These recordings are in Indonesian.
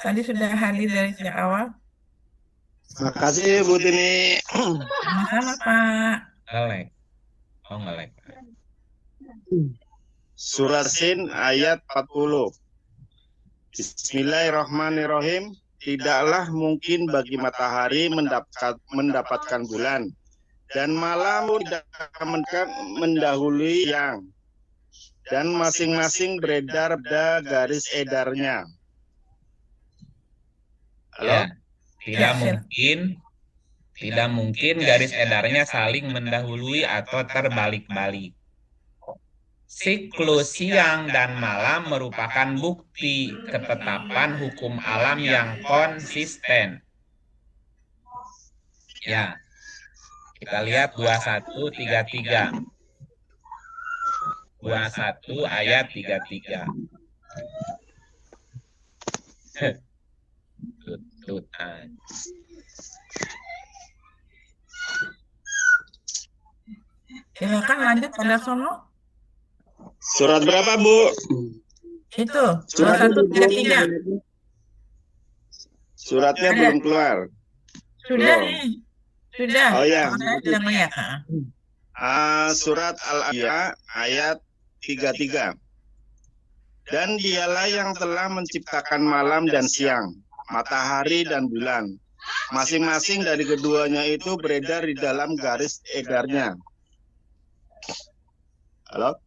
Tadi sudah hadir dari sejak awal. Makasih Bu Tini. Sama-sama, Pak. Ngelek. Oh, ngelek. Surat Sin ayat 40. Bismillahirrahmanirrahim. Tidaklah mungkin bagi matahari mendapatkan bulan, dan malam tidak mendahului siang, dan masing-masing beredar pada garis edarnya. Halo? Ya, tidak mungkin garis edarnya saling mendahului atau terbalik-balik. Siklus siang dan malam merupakan bukti ketetapan hukum alam yang konsisten. Ya, kita lihat 2133. 21 ayat 33. Tututan. Silakan lanjut pada sono. Surat berapa, Bu? Itu, 2133. Suratnya belum keluar. Sudah Belum. nih. Sudah. Oh ya. Saya sudah melihat. Surat Al-Anbiya ayat 33. Dan dialah yang telah menciptakan malam dan siang, matahari dan bulan. Masing-masing dari keduanya itu beredar di dalam garis edarnya. Halo?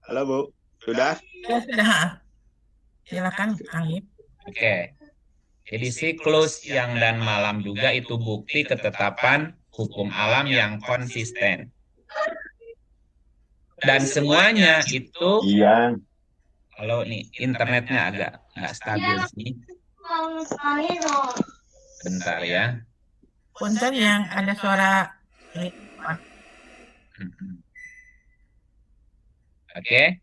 Halo, Bu. Sudah? Ya, sudah. Silakan, Angip. Oke. Jadi siklus siang dan malam juga itu bukti ketetapan hukum alam yang konsisten. Dan semuanya itu, kalau nih internetnya agak nggak stabil sih. Bentar ya. Punten yang ada suara. Oke.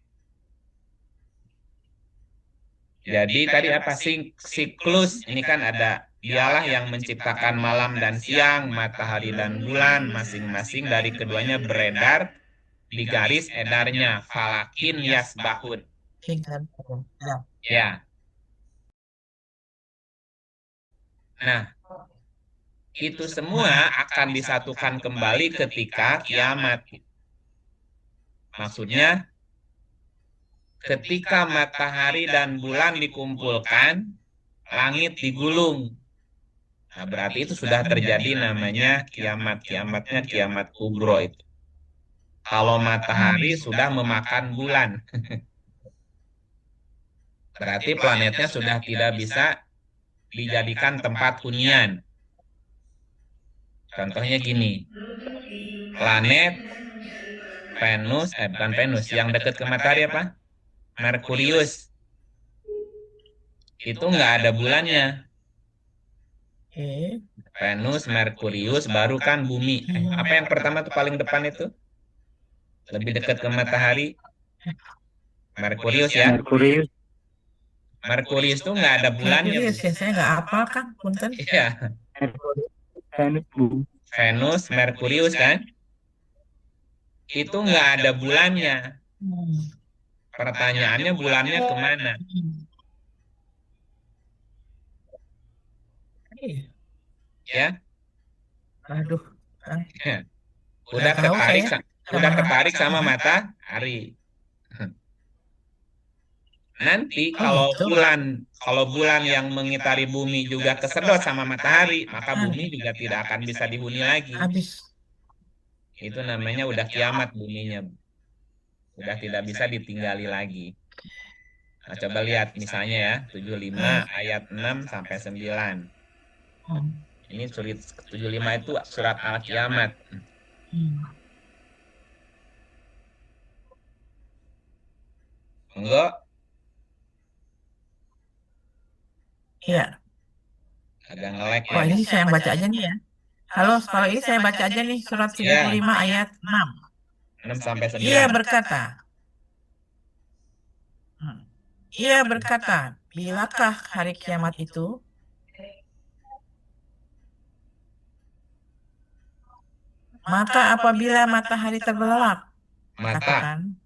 Jadi tadi apa siklus? Ini kan ada dialah yang menciptakan malam dan siang, matahari dan bulan, masing-masing dari keduanya beredar di garis edarnya, falakin yasbahun. Ya. Nah, itu semua akan disatukan kembali ketika kiamat. Maksudnya, ketika matahari dan bulan dikumpulkan, langit digulung. Nah, berarti itu sudah terjadi namanya kiamat. Kiamatnya kiamat kubro itu. Kalau matahari sudah memakan bulan. Berarti planetnya sudah tidak bisa dijadikan tempat hunian. Contohnya gini, planet Venus, bukan Venus, yang dekat ke matahari apa? Merkurius. Itu nggak ada bulannya. Venus, Merkurius, baru kan bumi. Apa yang pertama tuh paling depan itu? Lebih dekat ke matahari? Merkurius ya? Merkurius tuh nggak ada bulannya. Merkurius ya, saya nggak hafal kan, punten. Iya. Venus, Merkurius kan? Itu nggak ada bulannya. Pertanyaannya bulannya kemana? Ya? Aduh. Udah tahu tertarik sama matahari. Nanti kalau bulan yang mengitari bumi juga kesedot sama matahari, maka bumi juga tidak akan bisa dihuni lagi. Habis. Itu namanya udah kiamat buminya. Udah tidak bisa ditinggali lagi. Nah, coba lihat misalnya ya, 75 ayat 6 sampai 9. Ini surat 75 itu surat Al-Kiamat. Enggak? Iya. Agak ngelek ya. Wah, ini saya yang baca aja nih ya. Halo, kalau ini saya baca aja nih surat 75 ayat 6. 6 sampai 9. Ia berkata, bilakah hari kiamat itu? Maka apabila matahari terbelalak, katakan,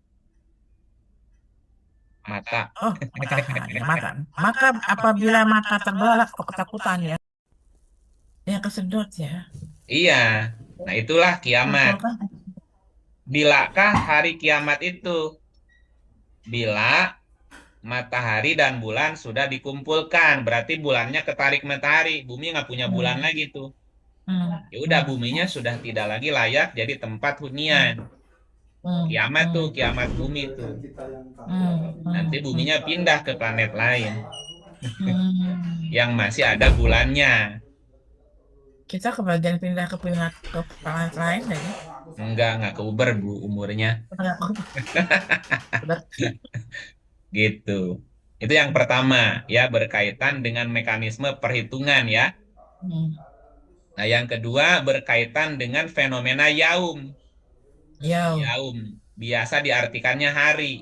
mata. Oh, mereka hanya makan. Maka apabila mata terbelalak atau ketakutan ya, ya kesedot ya. Iya, nah itulah kiamat. Betul kan? Bilakah hari kiamat itu? Bila matahari dan bulan sudah dikumpulkan, berarti bulannya ketarik matahari, bumi nggak punya bulan Hmm, lagi tuh. hmm, Ya udah, buminya sudah tidak lagi layak jadi tempat hunian. hmm, Kiamat tuh, hmm, kiamat bumi tuh. Nanti hmm, buminya pindah ke planet lain hmm. yang masih ada bulannya. Kita kebagian pindah ke planet lain lagi. Enggak ke Uber bu umurnya. Udah. Gitu. Itu yang pertama, ya berkaitan dengan mekanisme perhitungan ya. Hmm. Nah, yang kedua berkaitan dengan fenomena yaum. Ya. Yaum biasa diartikannya hari.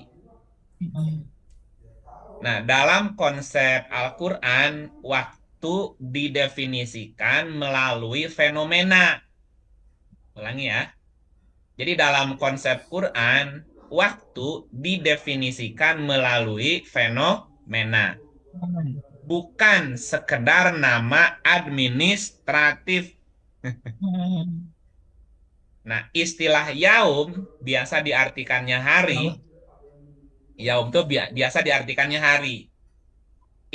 Hmm. Nah, dalam konsep Al-Quran, waktu didefinisikan melalui fenomena. Ulangi ya. Jadi dalam konsep Quran, waktu didefinisikan melalui fenomena. Hmm. Bukan sekedar nama administratif. Hmm. Nah, istilah yaum biasa diartikannya hari. Tahu. Yaum itu biasa diartikannya hari.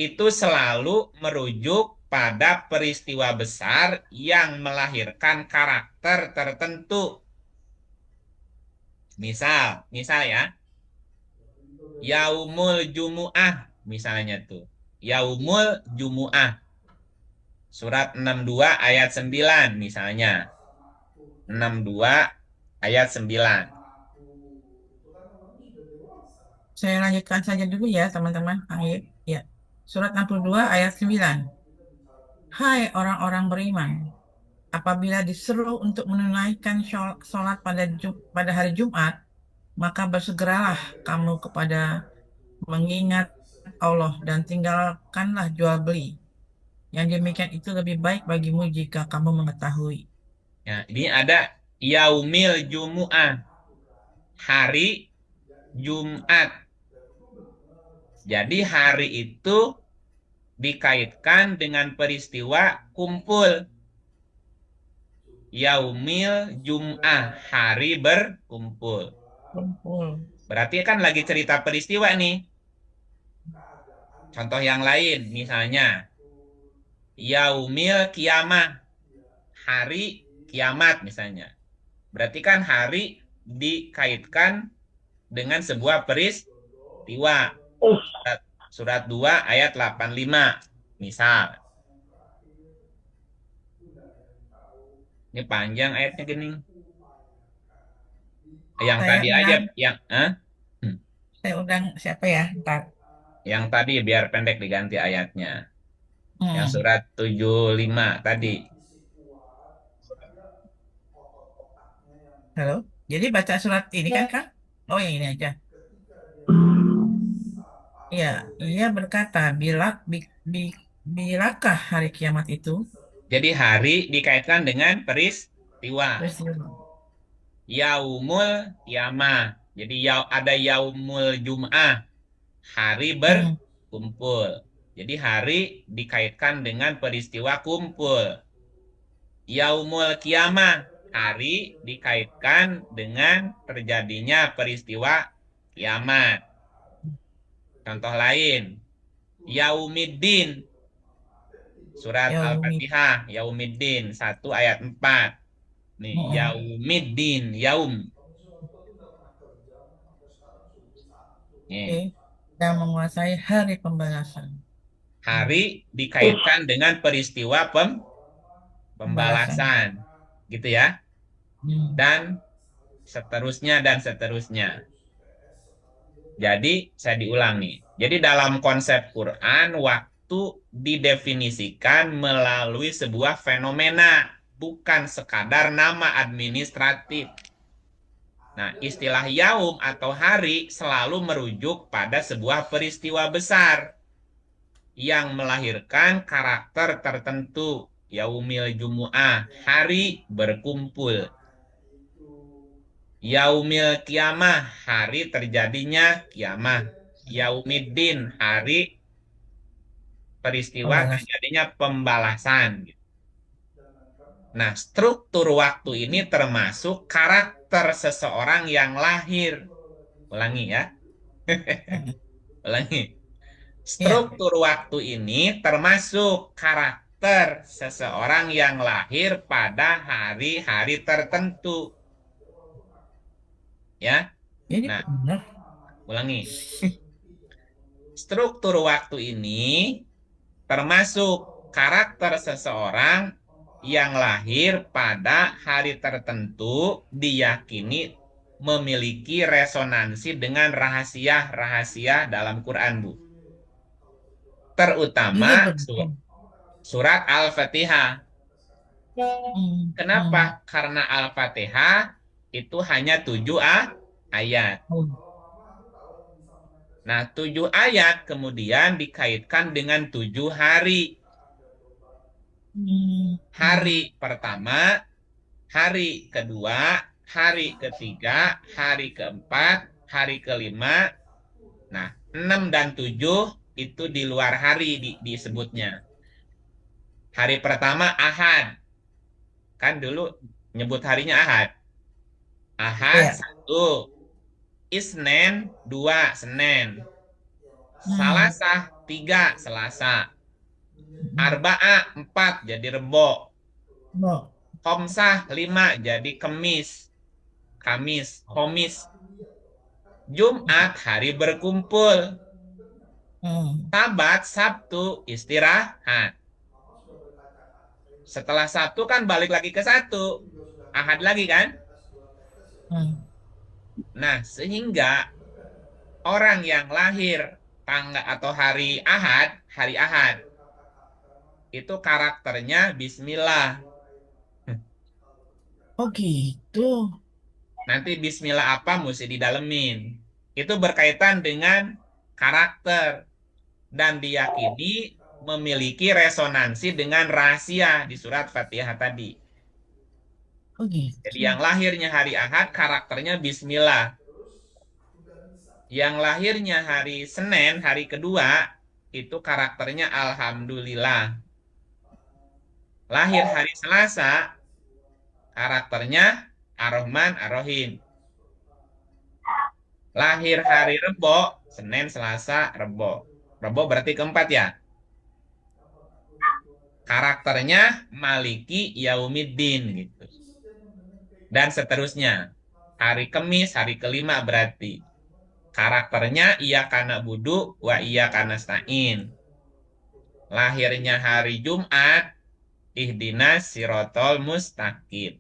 Itu selalu merujuk pada peristiwa besar yang melahirkan karakter tertentu. Misal ya, Yaumul Jumu'ah misalnya tuh. Yaumul Jumu'ah. Surat 62 ayat 9 misalnya. 62 ayat 9. Saya lanjutkan saja dulu ya, teman-teman. Ayat, ya. Surat 62 ayat 9. Hai orang-orang beriman, apabila diseru untuk menunaikan sholat pada hari Jumat, maka bersegeralah kamu kepada mengingat Allah dan tinggalkanlah jual beli. Yang demikian itu lebih baik bagimu jika kamu mengetahui. Ya, ini ada Yaumil Jumu'ah. Hari Jumat. Jadi hari itu dikaitkan dengan peristiwa kumpul. Yaumil Jum'ah, hari berkumpul. Kumpul. Berarti kan lagi cerita peristiwa nih. Contoh yang lain, misalnya Yaumil Kiamah, hari kiamat misalnya. Berarti kan hari dikaitkan dengan sebuah peristiwa. Surat 2 ayat 85, misal. Ini panjang ayatnya gini. Yang Saya tadi aja, undang, Hmm. saya undang siapa ya? Ntar. Yang tadi biar pendek diganti ayatnya. Yang Hmm. surat 75 tadi. Halo. Jadi baca surat ini kan, Kak? Oh, yang ini aja. Ya, ia berkata, bilakah hari kiamat itu? Jadi hari dikaitkan dengan peristiwa. Peristiwa. Yaumul Kiamah. Jadi ada Yaumul Jum'ah. Hari Hmm. berkumpul. Jadi hari dikaitkan dengan peristiwa kumpul. Yaumul Kiamah. Hari dikaitkan dengan terjadinya peristiwa kiamat. Contoh lain. Yaumiddin. Surat Yaumi. Al-Fatihah. Yaumiddin. 1 ayat 4. Nih, Hmm. Yaumiddin. Yaum. Oke. Nih. Yang menguasai hari pembalasan. Hari dikaitkan dengan peristiwa Pembalasan. pembalasan. Gitu ya. Hmm. Dan seterusnya dan seterusnya. Jadi, saya diulang nih. Jadi dalam konsep Quran, waktu didefinisikan melalui sebuah fenomena, bukan sekadar nama administratif. Nah, istilah yaum atau hari selalu merujuk pada sebuah peristiwa besar yang melahirkan karakter tertentu. Yaumil Jumu'ah, hari berkumpul. Yaumil Kiamah, hari terjadinya kiamah. Yaumiddin, hari peristiwa Pembalas. terjadinya pembalasan. Nah, struktur waktu ini termasuk karakter seseorang yang lahir. Ulangi ya, Hmm. ulangi. Iya. Struktur waktu ini termasuk karakter seseorang yang lahir pada hari-hari tertentu. Ya, Ini nah, benar. ulangi. Struktur waktu ini termasuk karakter seseorang yang lahir pada hari tertentu diyakini memiliki resonansi dengan rahasia-rahasia dalam Quran, Bu. Terutama Ini benar. surat Al-Fatihah. Hmm. Kenapa? Hmm. Karena Al-Fatihah itu hanya 7 ayat. Oh. Nah, 7 ayat kemudian dikaitkan dengan 7 hari. Hmm. Hari Hmm. pertama, hari kedua, hari ketiga, hari keempat, hari kelima. Nah, 6 dan 7 itu di luar hari disebutnya. Hari pertama Ahad. Kan dulu nyebut harinya Ahad. Ahad Iya. 1, Isnin 2, Senin. Hmm. Salasah 3, Selasa. Hmm. Arba'ah 4 jadi Rebo. Oh. Khomsah 5 jadi Kemis. Kamis, Khomis. Jumat hari berkumpul. Hmm. Sabat, Sabtu istirahat. Setelah Sabtu kan balik lagi ke satu. Ahad lagi kan? Hmm. Nah, sehingga orang yang lahir tanggal atau hari Ahad, itu karakternya Bismillah. Oh gitu. Nanti Bismillah apa mesti didalemin. Itu berkaitan dengan karakter dan diyakini memiliki resonansi dengan rahasia di surat Fatihah tadi. Oh Jadi gitu. yang lahirnya hari Ahad karakternya Bismillah. Yang lahirnya hari Senin, hari kedua, itu karakternya Alhamdulillah. Lahir hari Selasa, karakternya Ar-Rahman Ar-Rahim. Lahir hari Rebo, Senin, Selasa, Rebo. Rebo berarti keempat ya. Karakternya Maliki Yaumiddin gitu. Dan seterusnya. Hari Kamis, hari kelima berarti. Karakternya Iya kana budu wa iya kana stain. Lahirnya hari Jumat, ihdinas sirotol mustaqim.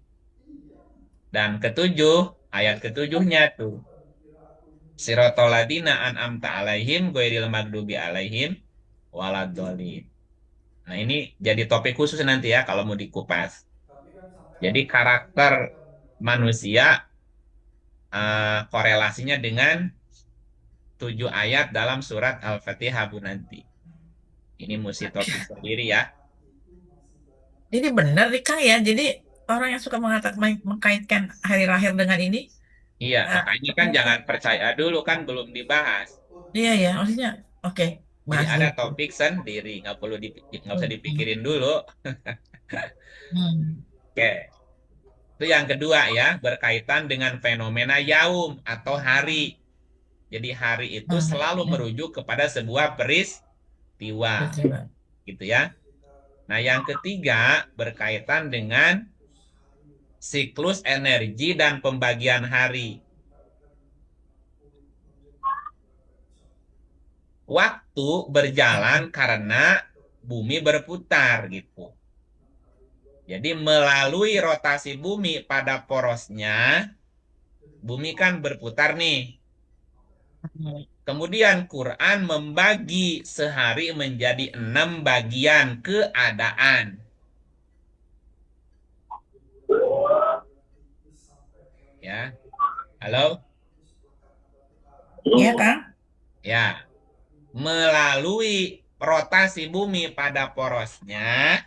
Dan ketujuh, ayat ketujuhnya tuh. Sirotol ladina an'amta alaihim, ghairil magdubi alaihim, waladolin. Nah ini jadi topik khusus nanti ya kalau mau dikupas. Jadi karakter manusia korelasinya dengan 7 ayat dalam surat Al-Fatihah Bu nanti. Ini mesti topik sendiri ya. Ini benar nih Kang ya. Jadi orang yang suka mengkaitkan hari lahir dengan ini, Iya, makanya kan ternyata jangan percaya dulu kan belum dibahas. iya ya. Maksudnya, oke, Jadi bahas ada dulu. topik sendiri, nggak usah Hmm. Hmm. dipikirin dulu. Hmm. Oke, itu yang kedua ya, berkaitan dengan fenomena yaum atau hari. Jadi hari itu Hmm. selalu Hmm. merujuk kepada sebuah peristiwa, Betul, Pak. gitu ya. Nah, yang ketiga berkaitan dengan siklus energi dan pembagian hari. Waktu berjalan karena bumi berputar gitu. Jadi melalui rotasi bumi pada porosnya, bumi kan berputar nih. Hmm. Kemudian Quran membagi sehari menjadi 6 bagian keadaan. Ya, halo? Iya Kang? Ya, melalui rotasi bumi pada porosnya,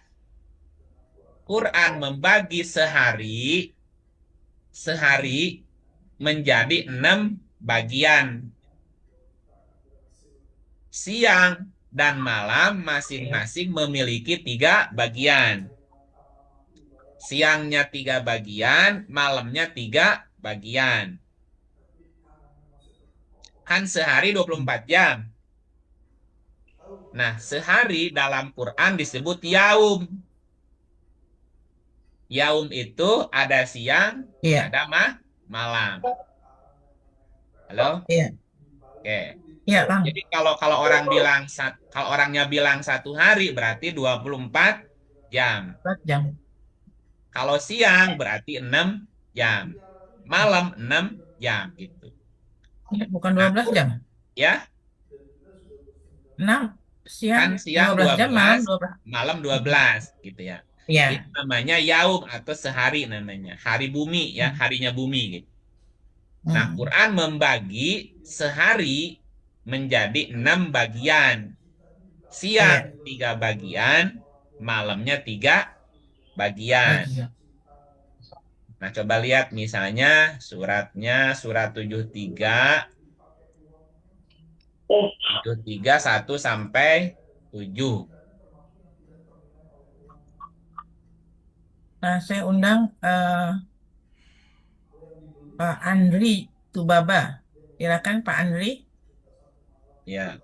Quran membagi sehari menjadi 6 bagian. siang dan malam masing-masing memiliki 3 bagian. Siangnya 3 bagian, malamnya 3 bagian. Kan sehari 24 jam. Nah, sehari dalam Quran disebut yaum. Yaum itu ada siang, Iya, ada malam. Halo? iya, Oke. iya, Bang. Jadi kalau kalau orangnya bilang 1 hari berarti 24 jam. 4 jam. Kalau siang berarti 6 jam. Malam 6 jam gitu. Iya, bukan Nah, 12 jam. ya, 6 siang kan siang 12 jam, malam 12, 12. malam 12 gitu ya. Itu Iya. namanya yaum atau sehari namanya. Hari bumi ya, Hmm. harinya bumi gitu. Nah, Hmm. Quran membagi sehari menjadi 6 bagian. Siang Iya, 3 bagian, malamnya 3 bagian. bagian. Nah, coba lihat misalnya surat 73 1 sampai 7. Nah, saya undang Pak Andri Tubaba. Silakan Pak Andri. Ya.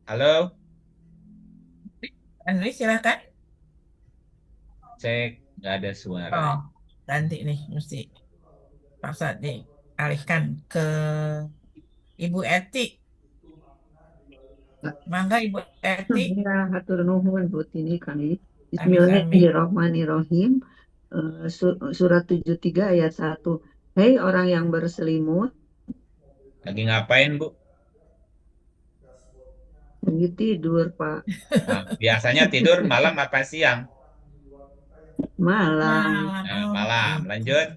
Halo, Andri, silakan. cek nggak ada suara. Oh, ganti nih, mesti paksa dialihkan ke Ibu Eti. Mangga Ibu Eti. Ya, hatur nuhun Bu Tini kami. Sami-sami. Bismillahirrahmanirrahim. Surat 73 ayat 1. Hei orang yang berselimut, Lagi ngapain, Bu? lagi tidur Pak. Nah, biasanya tidur malam apa siang? Malam, Malam. Nah, Oh, malam. gitu. Lanjut.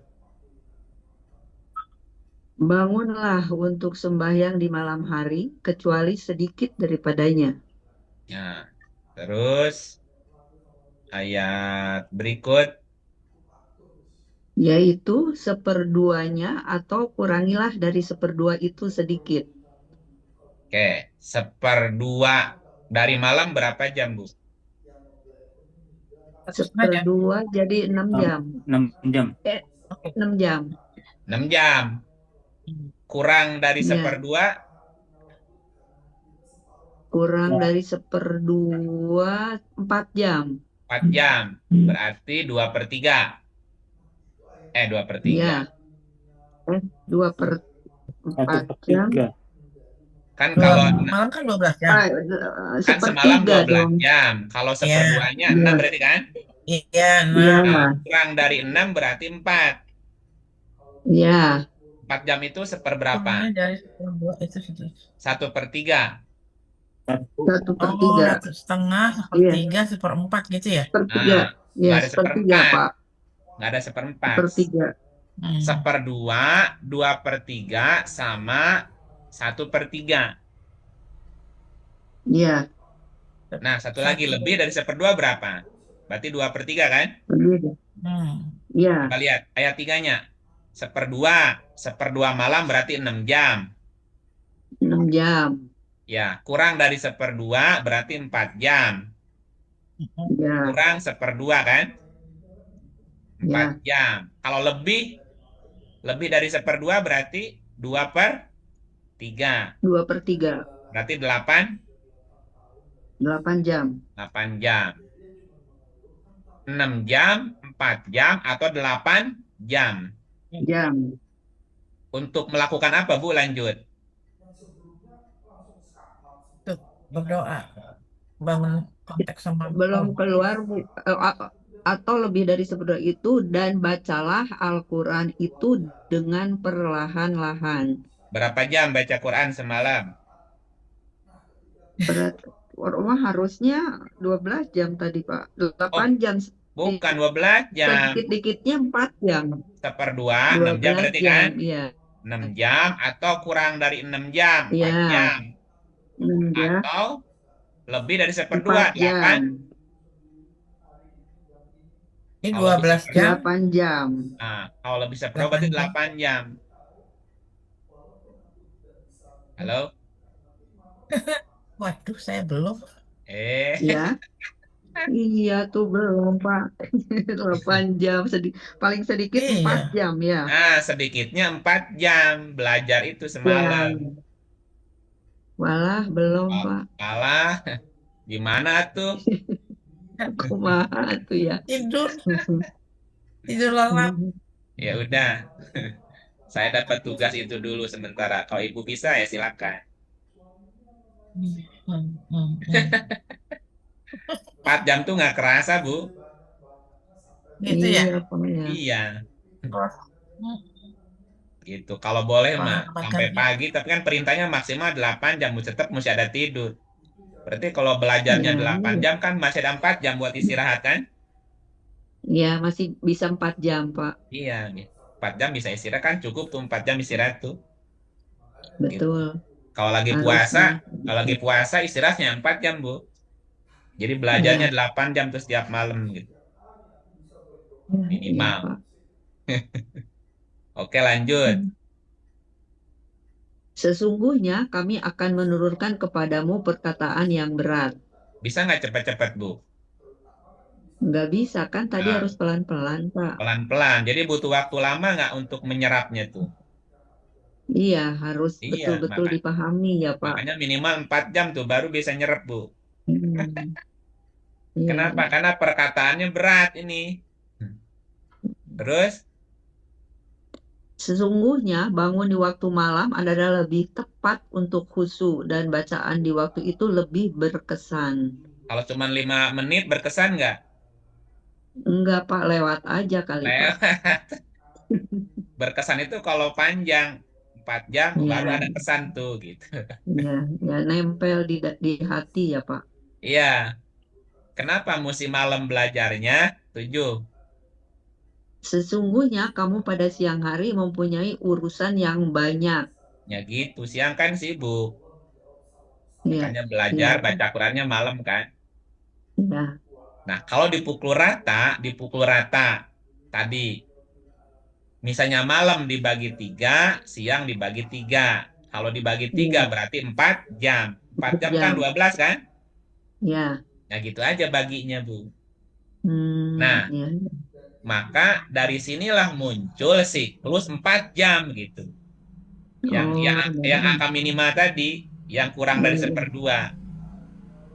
bangunlah untuk sembahyang di malam hari, kecuali sedikit daripadanya. Nah, terus ayat berikut. Yaitu seperduanya atau kurangilah dari seperdua itu sedikit. Oke, 1/2 dari malam berapa jam, Bu? 1,5 jam. Seperdua jadi 6 jam. 6 jam. 6 jam. 6 jam. Kurang dari Ya, 1/2, kurang dari seperdua 4 jam. 4 jam. Berarti 2/3. 2/3. Ya, 2/4 jam. 1/3. Kan kalau Malam kan 12 jam. kan semalam Sepertiga 12 dong. jam. Kalau Iya. seperduanya 6 Iya. berarti kan? Iya, Iya, Nah, kurang dari 6 berarti 4. ya, 4 jam itu seperberapa? Kurangnya dari 2 itu 1/3. 1/3. 1,5, Iya, 1/3, 1/4 gitu ya. sepertiga. Nah, Ya, nggak ada 1/3 1/4. Pak. Nggak ada 1/4. Sepertiga. Hmm. 1/2, 2/3 sama 1/3. Iya, Nah, satu lagi lebih dari 1/2 berapa? Berarti 2/3 kan? lebih. Hmm. Iya, Coba lihat ayat 3-nya. 1/2 malam berarti 6 jam. 6 jam. Ya, kurang dari 1/2 berarti 4 jam. Ya, Kurang 1/2 kan? 4 ya, jam. Kalau lebih dari 1/2 berarti 2/3. 2/3. Berarti 8 8 jam. 8 jam. 6 jam, 4 jam, atau 8 jam. Jam. Untuk melakukan apa, Bu? Lanjut. Tuh, berdoa. Bangun konteks sama Belum Allah. keluar atau lebih dari seperdua itu, dan bacalah Al-Quran itu dengan perlahan-lahan. Berapa jam baca Quran semalam? Rumah harusnya 12 jam tadi Pak. 8 jam. Bukan 12 jam. Sedikit-dikitnya 4 jam. 1/2, 6 jam 12 berarti jam, kan? iya. 6 jam atau kurang dari 6 jam, 4 Iya. jam. 6 jam. Atau lebih dari 1/2, 4 8. jam. Ini Kalau bisa 12 jam. 8 jam. kalau bisa pro berarti 8 jam. 8 jam. Halo? Waduh, saya belum. Eh, Ya, iya tuh belum, Pak. 8 jam, paling sedikit 4 Iya. jam ya. sedikitnya 4 jam belajar itu Ya, semalam. walah belum, Oh, Pak. kalah. Gimana tuh? Kumaha tuh ya. Tidur. Tidur lelap. Ya udah, saya dapat tugas itu dulu sementara. Kalau ibu bisa ya silakan. Hmm, hmm. 4 jam tuh nggak kerasa, Bu. Gitu ya. Iya, Pak ya. Iya, Terus, hmm, gitu. Kalau boleh mah wah, sampai badannya. pagi, tapi kan perintahnya maksimal 8 jam, Bu. Tetap mesti ada tidur. Berarti kalau belajarnya Ya, 8 iya. jam kan masih ada 4 jam buat istirahat kan? Ya, masih bisa 4 jam, Pak. Iya, 4 jam bisa istirahat kan cukup tuh 4 jam istirahat tuh. Gitu. Betul. Kalau lagi puasa, Harusnya. kalau lagi puasa istirahatnya 4 jam, Bu. Jadi belajarnya Ya, 8 jam tuh setiap malam gitu. iya, Minimal. Pak. Oke, lanjut. Sesungguhnya kami akan menurunkan kepadamu perkataan yang berat. Bisa nggak cepat-cepat, Bu? Nggak bisa kan tadi Nah, harus pelan-pelan, Pak. pelan-pelan. Jadi butuh waktu lama nggak untuk menyerapnya tuh? Iya, harus Iya, betul-betul dipahami ya, Pak. makanya minimal 4 jam tuh baru bisa nyerap, Bu. Hmm, iya, Kenapa? iya. Karena perkataannya berat ini. Terus, Sesungguhnya bangun di waktu malam adalah lebih tepat untuk khusyuk dan bacaan di waktu itu lebih berkesan. kalau cuma 5 menit berkesan nggak? Enggak, Pak, lewat aja kali, Pak. Lewat. Berkesan itu kalau panjang. 4 jam baru Iya, ada kesan tuh gitu. iya, ya nempel di hati ya, Pak. Iya. Kenapa mesti malam belajarnya? 7. Sesungguhnya kamu pada siang hari mempunyai urusan yang banyak. Ya gitu. Siang kan sibuk. Iya, Makanya belajar iya, baca Qurannya malam kan. iya, Nah, kalau dipukul rata tadi. Misalnya malam dibagi 3, siang dibagi 3. Kalau dibagi 3 iya. berarti 4 jam. 4 jam kan Jam. 12 kan? Ya. Nah, gitu aja baginya, Bu. Hmm, Nah, ya. maka dari sinilah muncul siklus 4 jam gitu. Yang yang Oh, yang dari angka minimal tadi yang kurang iya, dari iya, seperdua.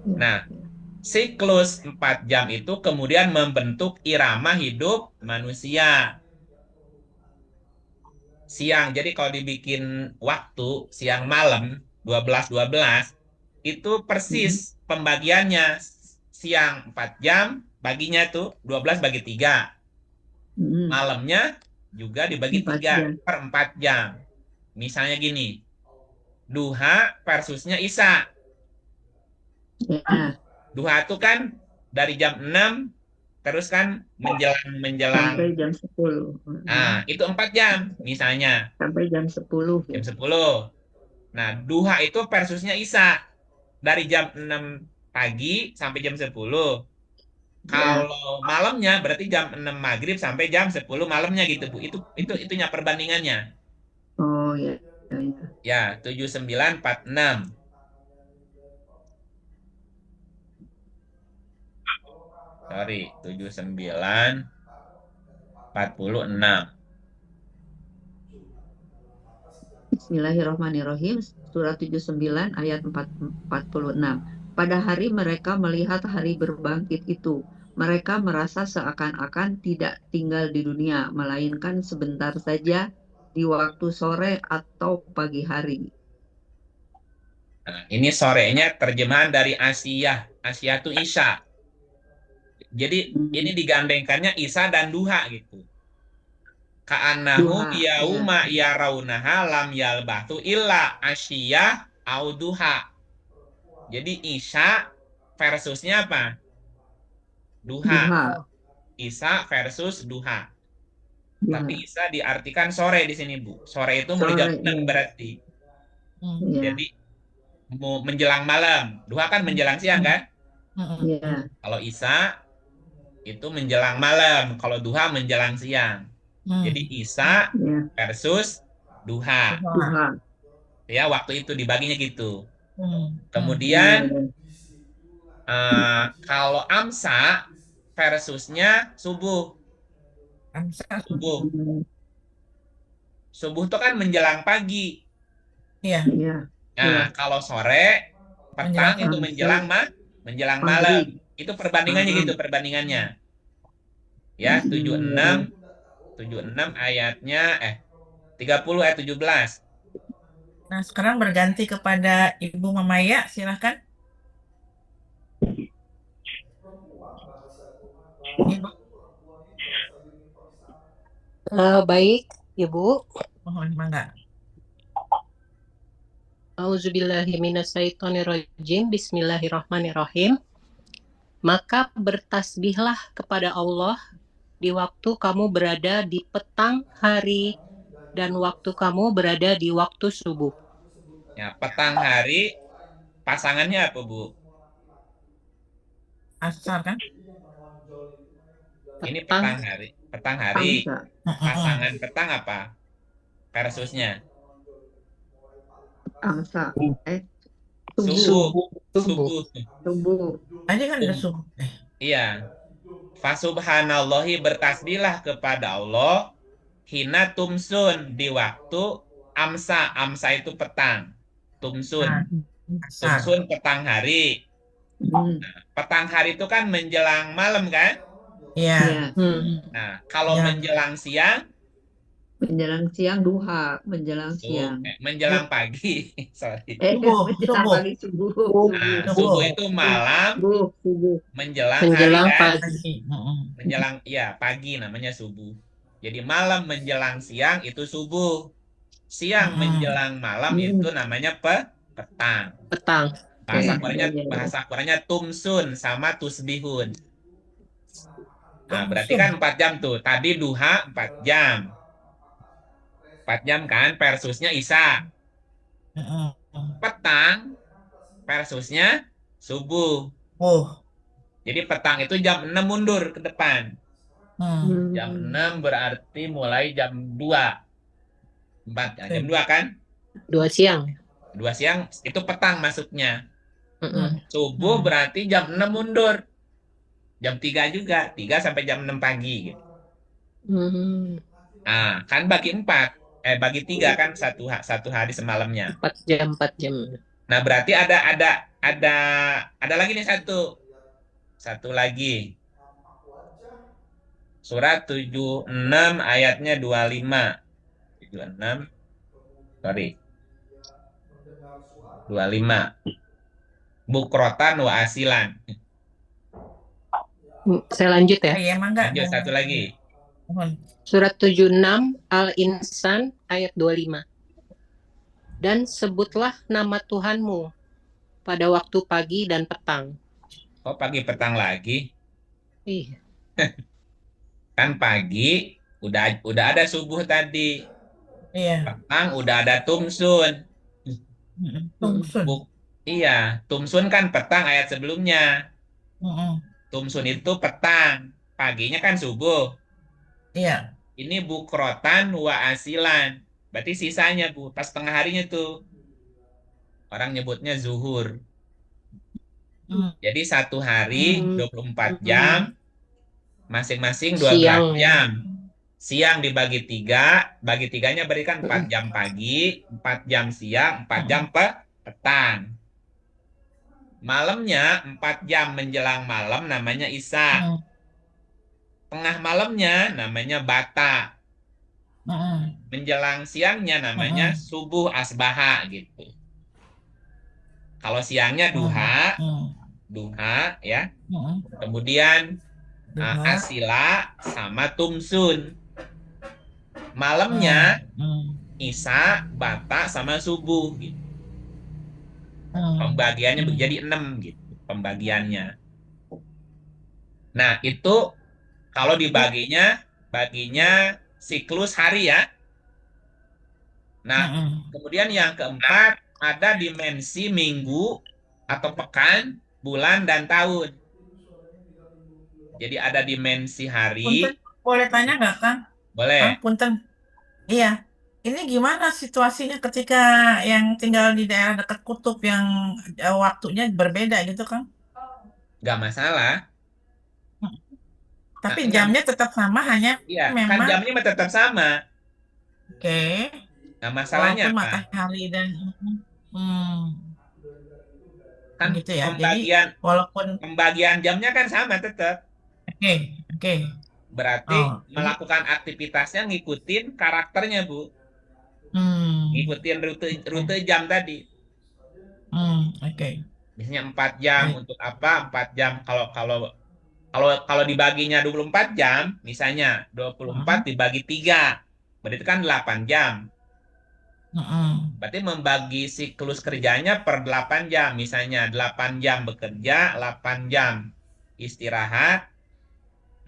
iya, Nah, iya. siklus 4 jam itu kemudian membentuk irama hidup manusia. Siang, jadi kalau dibikin waktu siang malam 12-12 itu persis Hmm, pembagiannya. Siang 4 jam, baginya tuh 12 bagi 3. hmm, Malamnya juga dibagi 4 3 jam. per 4 jam. Misalnya gini, duha versusnya Isya. Ya, Duha itu kan dari jam 6 terus kan menjelang menjelang sampai jam 10. itu 4 jam misalnya Sampai jam 10 jam ya. 10. Nah, duha itu versusnya Isya dari jam 6 pagi sampai jam 10. Ya. Kalau malamnya berarti jam 6 maghrib sampai jam 10 malamnya gitu, Bu. Itu itunya perbandingannya. Oh, ya, ya, ya. Ya, 7946. Sorry, 7946. Bismillahirrahmanirrahim. Surat 79 ayat 46. Pada hari mereka melihat hari berbangkit itu, mereka merasa seakan-akan tidak tinggal di dunia, melainkan sebentar saja di waktu sore atau pagi hari. Nah, ini sorenya terjemahan dari Asia. Asia itu Isya. Jadi ini Hmm, digandengkannya Isya dan duha gitu. Ka'annahu duha, ya. yauma yarawnaha lam yalbathu illa asyiyah au duha. Jadi Isya versusnya apa? Duha. Duha, Isya versus duha. Tapi duha. Isya diartikan sore di sini, Bu. Sore itu mulai jam Sore, 6 ya. berarti. Hmm, Ya, Jadi mau menjelang malam. Duha kan menjelang siang kan? hmm. ya. Kalau Isya itu menjelang malam. Kalau duha menjelang siang. Jadi Isya Ya, versus duha. Duha. duha. Ya, waktu itu dibaginya gitu. Ya, Kemudian ya. kalau Amsa versusnya subuh. Amsa subuh. Subuh. Subuh itu kan menjelang pagi. Iya, Iya, Nah, iya. kalau sore, petang menjelang itu Amsa menjelang malam. maghrib. Itu perbandingannya gitu, Malam. perbandingannya. Ya, 76 ayatnya 30 ayat 17. Nah, sekarang berganti kepada Ibu Mamaya, silahkan. Ibu, Baik, Ibu. mohon mangga. Auzubillahiminasyaitonirrajim. Bismillahirrahmanirrahim. Maka bertasbihlah kepada Allah di waktu kamu berada di petang hari dan waktu kamu berada di waktu subuh. Ya, petang hari pasangannya apa, Bu? Asar kan? Ini Petang, petang hari. Petang hari. Amsa. Pasangan petang apa? Versusnya. Amsa. Subuh. subuh. Subuh. Subuh. Tadi kan ada subuh. Iya. Fasubhanallahi, bertasbihlah kepada Allah hina tumsun, di waktu amsa. Amsa itu petang. Tumsun. Nah, asar. Tumsun petang hari. Hmm. Petang hari itu kan menjelang malam kan? Iya. Ya. Nah, kalau Ya. menjelang siang, Menjelang siang duha. Menjelang siang. menjelang pagi. Sorry. Subuh, Menjelang subuh. pagi subuh. Nah, Subuh. subuh itu malam, Subuh. menjelang Menjelang hari kan? pagi. Menjelang, ya pagi namanya subuh. Jadi malam menjelang siang itu subuh. Siang menjelang malam itu namanya petang. Petang. Bahasa Oke. Qurannya, Ya, ya, ya. bahasa Qurannya tumsun sama tusbihun. Nah, berarti Tumsun. kan 4 jam tuh. Tadi duha 4 jam. 4 jam kan versusnya Isya. Petang versusnya subuh. Oh. Jadi petang itu jam 6 mundur ke depan. Jam Hmm. 6 berarti mulai jam 2. 4, ya, jam 2 kan? 2 siang. 2 siang itu petang masuknya. Subuh Hmm. berarti jam 6 mundur. Jam 3 juga. 3 sampai jam 6 pagi. Gitu. Ah, kan bagi 4. Bagi 3 kan satu hari semalamnya. 4 jam, 4 jam. Nah, berarti ada lagi nih satu. Satu lagi. Surat 76 ayatnya 25. 76. Sorry. 25. Bukrotan wa asilan. Saya lanjut ya. Iya, mangga. Lanjut satu lagi. Mohon. Surat 76 Al-Insan ayat 25. Dan sebutlah nama Tuhanmu pada waktu pagi dan petang. Oh, pagi petang lagi. Ih, Kan pagi udah ada subuh tadi. Iya. Petang udah ada tumsun. Tumsun. Iya, tumsun kan petang ayat sebelumnya. Tumsun itu petang, paginya kan subuh. Iya. Ini bukrotan wa asilan. Berarti sisanya, Bu, pas tengah harinya tuh. Orang nyebutnya zuhur. Jadi satu hari 24 jam, masing-masing 12 Siang. jam. Siang dibagi 3, bagi 3-nya berikan 4 jam pagi, 4 jam siang, 4 jam petang. Malamnya 4 jam menjelang malam namanya Isya. Tengah malamnya namanya bata. Menjelang siangnya namanya subuh asbaha gitu. Kalau siangnya duha ya. Kemudian asila sama tumsun. Malamnya Isya, bata sama subuh gitu. Pembagiannya jadi 6 gitu pembagiannya. Nah, itu kalau baginya siklus hari ya. Nah, kemudian yang keempat ada dimensi minggu atau pekan, bulan dan tahun. Jadi ada dimensi Punten, hari. boleh tanya nggak, Kang? Kang, Boleh. punten. Iya. Ini gimana situasinya ketika yang tinggal di daerah dekat kutub yang waktunya berbeda gitu, Kang? Nggak masalah. Tapi Nggak, jamnya tetap sama, hanya iya, kan memang jamnya mah tetap sama. oke, Nah, masalahnya walaupun apa? matahari dan Kan gitu ya. Jadi pembagian walaupun pembagian jamnya kan sama tetap. oke, oke. Berarti Oh, jadi melakukan aktivitasnya ngikutin karakternya, Bu. Ngikutin rute rute oke. jam tadi. Oke. Biasanya 4 jam Baik. untuk apa? 4 jam kalau kalau kalau kalau dibaginya 24 jam, misalnya 24 Hmm, dibagi 3. Berarti kan 8 jam. hmm, Berarti membagi siklus kerjanya per 8 jam. Misalnya 8 jam bekerja, 8 jam istirahat,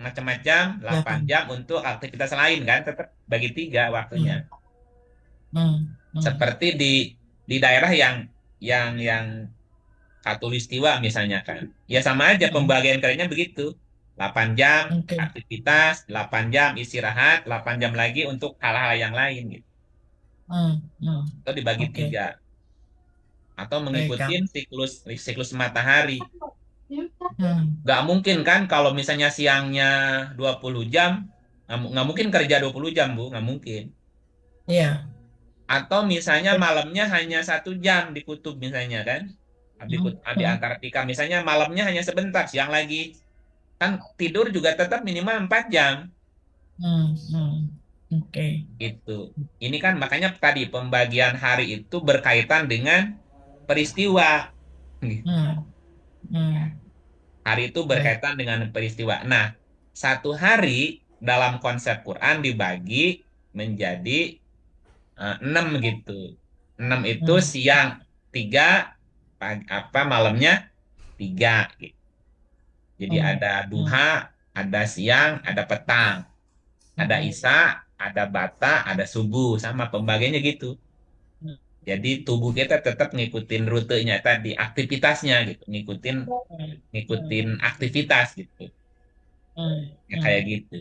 macam-macam, 8 Delapan. jam untuk aktivitas lain kan. Tetap bagi 3 waktunya. Hmm, hmm, hmm. Seperti di daerah yang Katulistiwa misalnya kan. Ya sama aja Hmm. pembagian kerjanya begitu. 8 jam Oke. aktivitas, 8 jam istirahat, 8 jam lagi untuk hal-hal yang lain gitu. Hmm, hmm. Atau dibagi Oke. 3 atau Baik, mengikuti Kang. siklus matahari. Hmm. Nggak mungkin kan kalau misalnya siangnya 20 jam, nggak mungkin kerja 20 jam, Bu, nggak mungkin. Iya. Atau misalnya malamnya hanya 1 jam di kutub misalnya kan. Hmm, Di hmm, Antartika misalnya malamnya hanya sebentar, siang lagi. Kan tidur juga tetap minimal 4 jam. hmm. Oke. Gitu. Ini kan makanya tadi pembagian hari itu berkaitan dengan peristiwa. Hmm, hmm. Hari itu Baik. berkaitan dengan peristiwa. Nah, satu hari dalam konsep Quran dibagi menjadi 6 gitu. 6 itu Hmm, siang 3, malamnya 3 gitu. Jadi hmm, ada hmm, duha, ada siang, ada petang, ada hmm, isya, ada bata, ada subuh, sama pembagiannya gitu. hmm, Jadi tubuh kita tetap ngikutin rutenya tadi, aktivitasnya gitu, ngikutin ngikutin hmm, aktivitas gitu. hmm, Ya kayak hmm. gitu.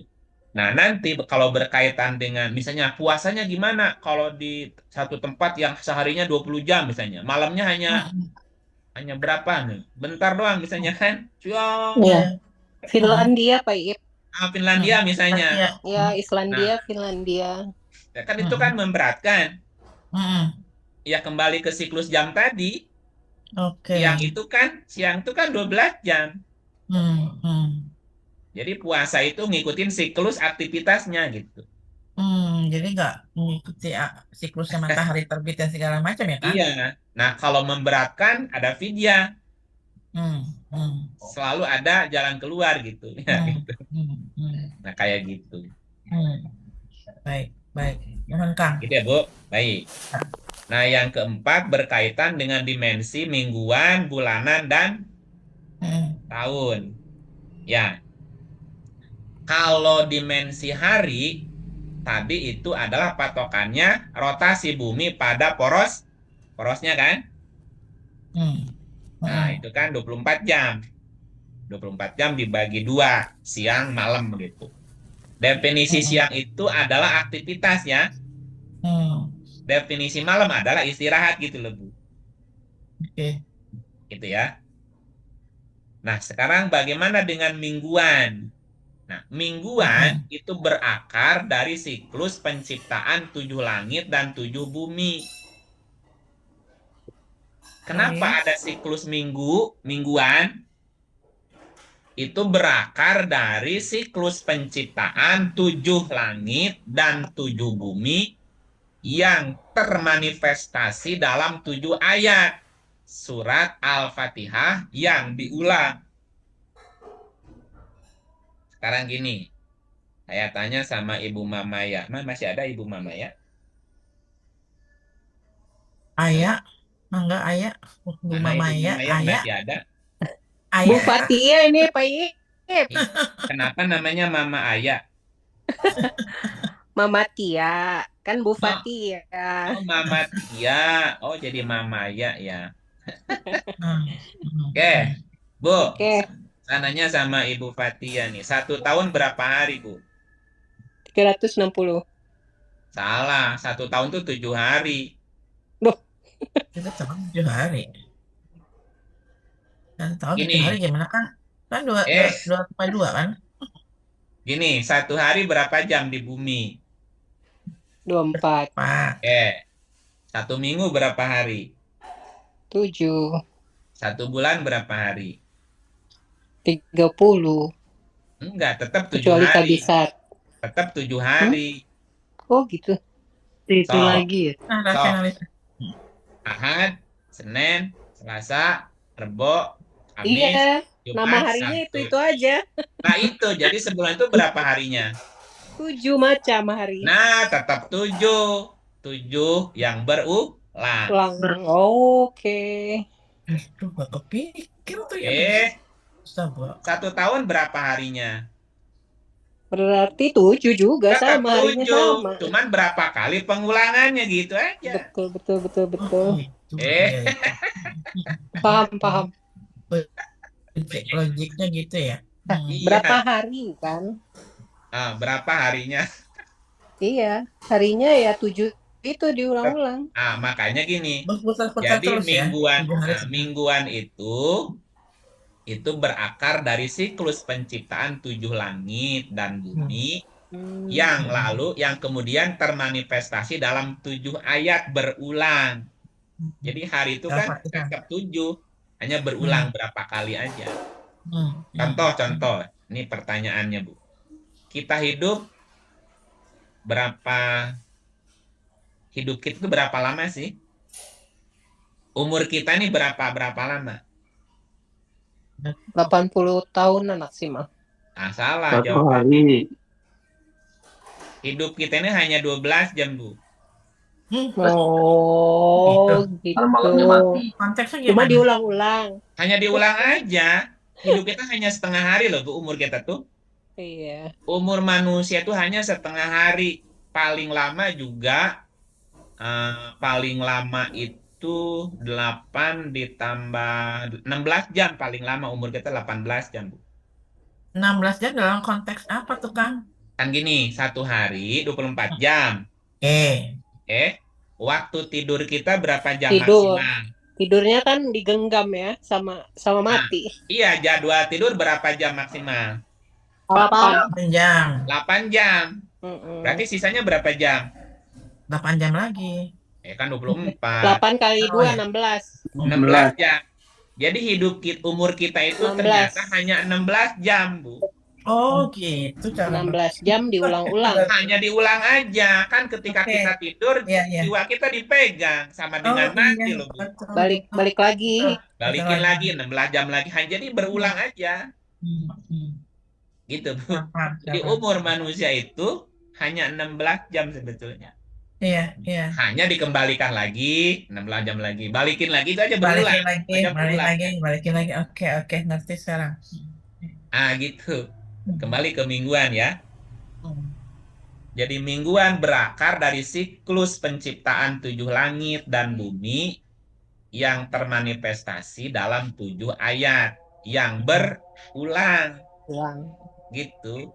Nah, nanti kalau berkaitan dengan misalnya puasanya gimana kalau di satu tempat yang seharinya 20 jam misalnya, malamnya hanya Hmm, hanya berapa nih? Bentar doang misalnya kan. Siang. Ya, iya. Hmm, Finlandia, Pak Ip. hmm. Finlandia misalnya. Iya. Ya, Hmm, Nah, Islandia, Finlandia. ya kan itu kan hmm, memberatkan. hmm. Ya kembali ke siklus jam tadi. Oke. Siang itu kan 12 jam. Hmm. Jadi puasa itu ngikutin siklus aktivitasnya gitu. Jadi nggak mengikuti siklusnya matahari terbit dan segala macam ya kan? Iya. Nah, kalau memberatkan ada fidyah, Hmm, hmm, selalu ada jalan keluar gitu. Ya, hmm, gitu. hmm, hmm, Nah, kayak gitu. hmm. Baik, baik. Mohon Kang. Gitu ya, Bu. Baik. Nah, yang keempat berkaitan dengan dimensi mingguan, bulanan, dan Hmm, tahun. Ya, kalau dimensi hari, tadi itu adalah patokannya rotasi bumi pada porosnya kan? hmm, Nah, hmm, itu kan 24 jam. 24 jam dibagi 2, siang, malam gitu. Definisi hmm, siang itu adalah aktivitas ya. hmm. Definisi malam adalah istirahat gitu loh, Bu. Oke. Gitu ya. Nah, sekarang bagaimana dengan mingguan? Nah, mingguan Hmm, itu berakar dari siklus penciptaan 7 langit dan 7 bumi. Kenapa oke. ada siklus mingguan? Itu berakar dari siklus penciptaan 7 langit dan 7 bumi yang termanifestasi dalam 7 ayat surat Al-Fatihah yang diulang. Sekarang gini, saya tanya sama Ibu Mamaya. Masih ada Ibu Mamaya? Ayah, mangga ayah. Bu Mana Mama Ibu ya, Mamaya ayah, masih ada? Bu ayah. Fatia ini, Pak Ip. Kenapa namanya Mama Aya? Mama Tia. Kan Bu Oh, Fatia. oh Mama Tia. Oh jadi Mama Aya ya. Hmm, hmm, Oke, hmm. Bu. Oke. Sananya sama Ibu Fatia nih. 1 tahun berapa hari, Bu? 360. Salah. 1 tahun tuh 7 hari. Duh, Kita tahun 7 hari. Dan tahun 7 hari Gini, gimana kan? Kan dua, dua, eh, dua, tambah dua kan? gini. 1 hari berapa jam di bumi? 24. Pak. 1 minggu berapa hari? 7. 1 bulan berapa hari? 30. Enggak, tetap tujuh Kecuali hari. kabisat. Tetap tujuh Hmm? hari. Oh gitu. Itu So, lagi ya. Nah, so, rasionalis. Ahad, Senin, Selasa, Rebo, Kamis, Iya, nama Jumat, harinya Sabtu. itu aja. Nah itu, jadi sebulan itu berapa harinya? 7 macam hari. Nah, tetap 7. 7 yang berulang. Ulang. Oke. Aduh, gak kepikir tuh ya Eh, begitu. Sabar. 1 tahun berapa harinya? Berarti 7 juga Tetap sama, harinya 7. sama. Cuman berapa kali pengulangannya gitu aja. Betul, betul, betul, Oh, betul. gitu. Eh, Iya, iya. Paham, paham. Logiknya gitu ya. Berapa iya. hari kan? Berapa harinya? Iya, harinya ya 7 itu diulang-ulang. Makanya gini. Berputar-putar Jadi terus ya. 7 hari. mingguan itu berakar dari siklus penciptaan 7 langit dan bumi yang kemudian termanifestasi dalam 7 ayat berulang. Jadi hari itu kan Apa itu? tetap 7, hanya berulang berapa kali aja. Contoh, ini pertanyaannya Bu. Kita hidup kita itu berapa lama sih? Umur kita ini berapa lama? 80 tahunan maksimal. Salah Satu jawabannya. hari. Hidup kita ini hanya 12 jam, Bu. Oh, gitu. Kalau malamnya mati. Konteksnya Cuma gimana? diulang-ulang. Hanya diulang aja. Hidup kita hanya setengah hari loh, Bu, umur kita tuh. Iya. Umur manusia tuh hanya setengah hari. Paling lama juga, paling lama itu 8 ditambah 16 jam. Paling lama umur kita 18 jam, Bu. 16 jam dalam konteks apa tuh, Kang? Kan gini, 1 hari 24 jam. Eh, Waktu tidur kita berapa jam Tidur. maksimal? Tidurnya kan digenggam ya sama mati. Iya, jadwal tidur berapa jam maksimal? 8. jam. 8 jam. Berarti sisanya berapa jam? 8 jam lagi. Kan 24. 8 kali 2, 16. 16 jam. Jadi umur kita itu 16. ternyata hanya 16 jam, Bu. Oh, gitu cara 16 jam diulang-ulang. Hanya diulang aja. Kan ketika Oke. kita tidur, Iya, iya. jiwa kita dipegang sama Oh, dengan mati iya. loh, Bu. Betul, Balik betul. lagi. Balikin lagi 16 jam lagi. Jadi berulang aja. Gitu, Bu. Jadi umur manusia itu hanya 16 jam sebetulnya. Iya, iya. Hanya dikembalikan lagi 16 jam lagi. Balikin lagi itu aja berulang. Balikin lagi. Oke, ngerti sekarang. Gitu. Kembali ke mingguan ya. Jadi mingguan berakar dari siklus penciptaan 7 langit dan bumi yang termanifestasi dalam 7 ayat yang berulang. Gitu.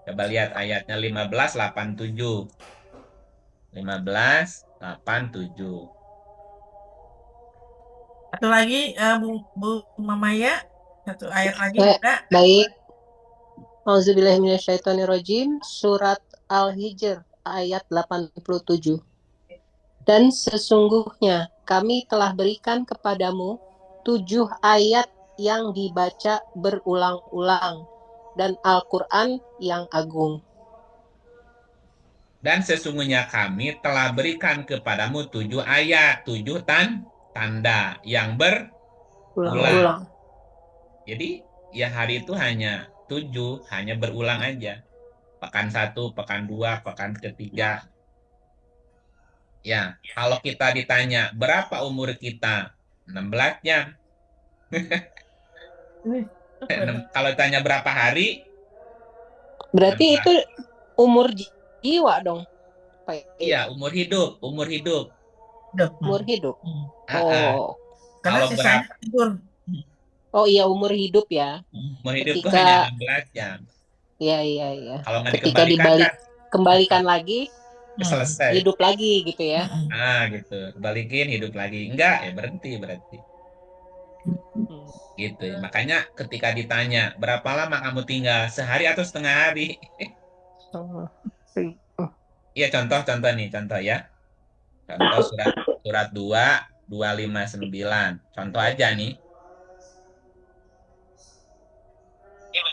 Coba lihat ayatnya 15:87. 15:87. Satu lagi, Bu Mamaya. Satu ayat lagi. Baik. Auzubillahiminasyaitonirrajim. Surat Al-Hijr ayat 87. Dan sesungguhnya kami telah berikan kepadamu 7 ayat yang dibaca berulang-ulang dan Al-Quran yang agung. Dan sesungguhnya kami telah berikan kepadamu 7 ayat, 7 tanda yang berulang. Jadi ya hari itu hanya 7, hanya berulang aja. Pekan 1, pekan 2, pekan ketiga. Ya, kalau kita ditanya berapa umur kita? 16 jam. Kalau ditanya berapa hari? Berarti itu umur jiwa dong. Iya, umur hidup. Umur hidup. Karena Kalau sisanya tidur. Oh iya, umur hidup ya. Umur hidupku Ketika hanya 16 jam. ya iya. Kalau nggak Ketika dikembalikan kan kembalikan lagi, selesai. hidup lagi gitu ya. Gitu. Balikin hidup lagi. Enggak, ya berhenti berarti. Hmm. Gitu. Makanya ketika ditanya, berapa lama kamu tinggal? Sehari atau setengah hari? Oh. Iya, contoh nih, contoh ya. Contoh surat surat 2, 259. Contoh aja nih.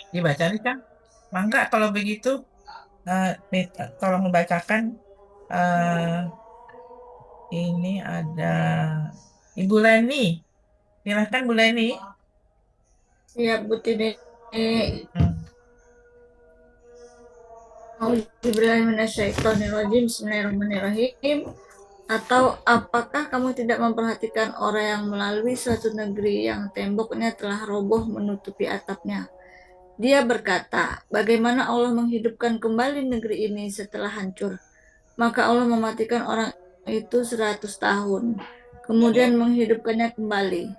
Dibaca nih, Kang. Mangga kalau begitu, tolong membacakan. Ini ada Ibu Leni. Silahkan Bu Leni. Siap, Bu Tini. Hmm. Bismillahirrahmanirrahim. Atau apakah kamu tidak memperhatikan orang yang melalui suatu negeri yang temboknya telah roboh menutupi atapnya? Dia berkata, bagaimana Allah menghidupkan kembali negeri ini setelah hancur? Maka Allah mematikan orang itu 100 tahun, kemudian menghidupkannya kembali.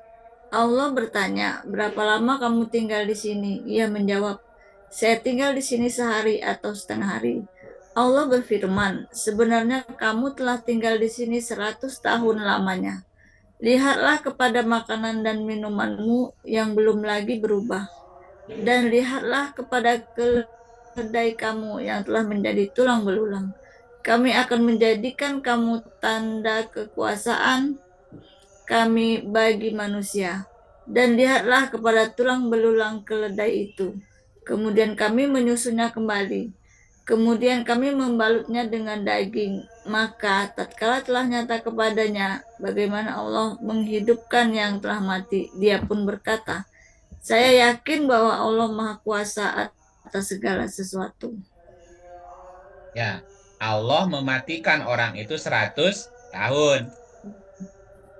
Allah bertanya, berapa lama kamu tinggal di sini? Ia menjawab, saya tinggal di sini sehari atau setengah hari. Allah berfirman, sebenarnya kamu telah tinggal di sini 100 tahun lamanya. Lihatlah kepada makanan dan minumanmu yang belum lagi berubah. Dan lihatlah kepada keledai kamu yang telah menjadi tulang belulang. Kami akan menjadikan kamu tanda kekuasaan kami bagi manusia. Dan lihatlah kepada tulang belulang keledai itu. Kemudian kami menyusunnya kembali. Kemudian kami membalutnya dengan daging. Maka tatkala telah nyata kepadanya bagaimana Allah menghidupkan yang telah mati, dia pun berkata, saya yakin bahwa Allah Maha Kuasa atas segala sesuatu. Ya, Allah mematikan orang itu 100 tahun.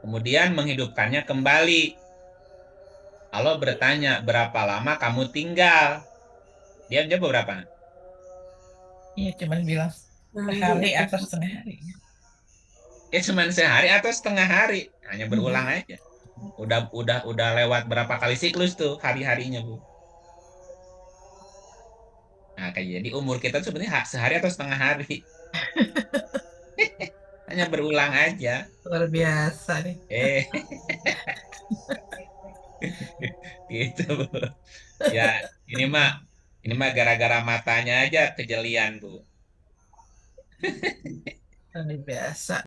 Kemudian menghidupkannya kembali. Allah bertanya, berapa lama kamu tinggal? Dia menjawab berapa? Iya, cuma bilang sehari atau setengah hari. Ya cuma sehari atau setengah hari. Hanya berulang aja. Udah lewat berapa kali siklus tuh hari-harinya, Bu. Nah, kayak jadi umur kita tuh sebenarnya sehari atau setengah hari. Hanya berulang aja. Luar biasa nih. Eh, gitu, Bu. Ya, ini mah gara-gara matanya aja kejelian, Bu. Luar biasa.